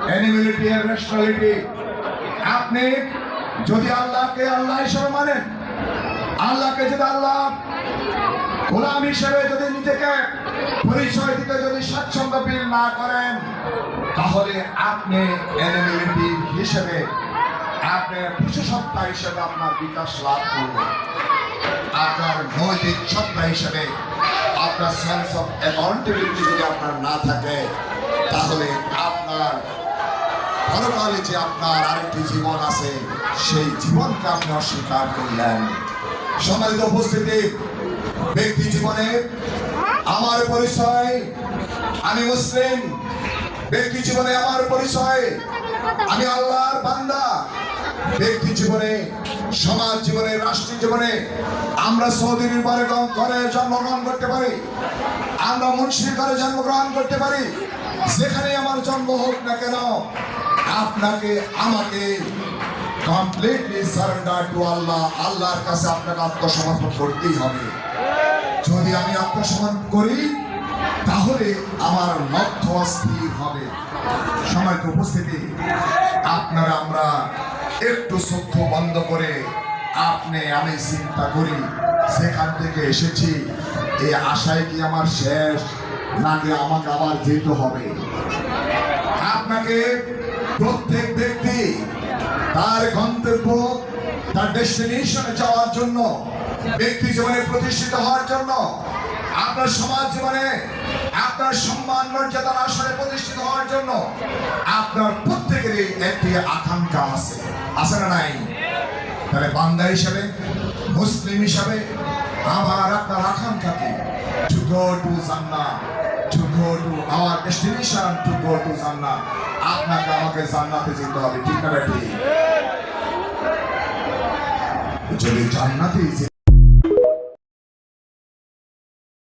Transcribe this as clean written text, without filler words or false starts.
অ্যানিমেলিটি আর rationality. আপনি যদি আল্লাহকে আল্লাহ হিসেবে মানেন, আল্লাহকে যদি আল্লাহ গোলাম হিসেবে যদি নিজেকে পরিচয় দিতে যদি স্বাচ্ছন্দ্য ফিল না করেন, তাহলে আপনি অ্যানিমেলিটি হিসেবে, আপনার পশু সত্তা হিসেবে আপনার বিকাশ লাভ করবেন। আপনার নৈতিক সত্তা হিসেবে আপনার সেন্স অফ অ্যাকাউন্টেবিলিটি যদি আপনার না থাকে, তাহলে আপনার পরকালে যে আপনার আরেকটি জীবন আছে, সেই জীবনকে আপনি অস্বীকার করলেন। সম্মানিত উপস্থিতি, ব্যক্তি জীবনে আমার পরিচয় আমি মুসলিম, ব্যক্তি জীবনে আমার পরিচয় আমি আল্লাহর বান্দা। ব্যক্তি জীবনে, সমাজ জীবনে, রাষ্ট্রীয় জীবনে আমরা সৌদির ঘরে জন্মগ্রহণ করতে পারি, আমরা মুন্সির ঘরে জন্মগ্রহণ করতে পারি। যেখানে আমার জন্ম হোক না কেন, আপনাকে আমাকে কমপ্লিটলি সারেন্ডার টু আল্লাহ, আল্লাহর কাছে আপনাকে আত্মসমর্পণ করতেই হবে। যদি আমি আত্মসমর্পণ করি, তাহলে আমার লক্ষ্য স্থির হবে। সম্মানিত উপস্থিতি, আপনারা আমরা একটু চক্ষু বন্ধ করে আপনি আমি চিন্তা করি, সেখান থেকে এসেছি, এই আশায় কি আমার শেষ, নাকি আমাকে আবার যেতে হবে? আপনাকে প্রত্যেক ব্যক্তি তার গন্তব্য, তার ডেস্টিনেশনে যাওয়ার জন্য, ব্যক্তি জীবনে প্রতিষ্ঠিত হওয়ার জন্য, আপনার সমাজ জীবনে আপনার সম্মান মর্যাদার আসনে প্রতিষ্ঠিত হওয়ার জন্য আপনার প্রত্যেকেরই একটি আকাঙ্ক্ষা আছে, আছে না নাই? তাহলে বান্দা হিসাবে, মুসলিম হিসাবে আমার আপনার আকাঙ্ক্ষা কি? টু গো টু জান্নাত, to go to our destination, to go to জান্নাত। আপনাকে আমাকে জান্নাতে যেতে হবে, ঠিক না ঠিক? যদি জান্নাতে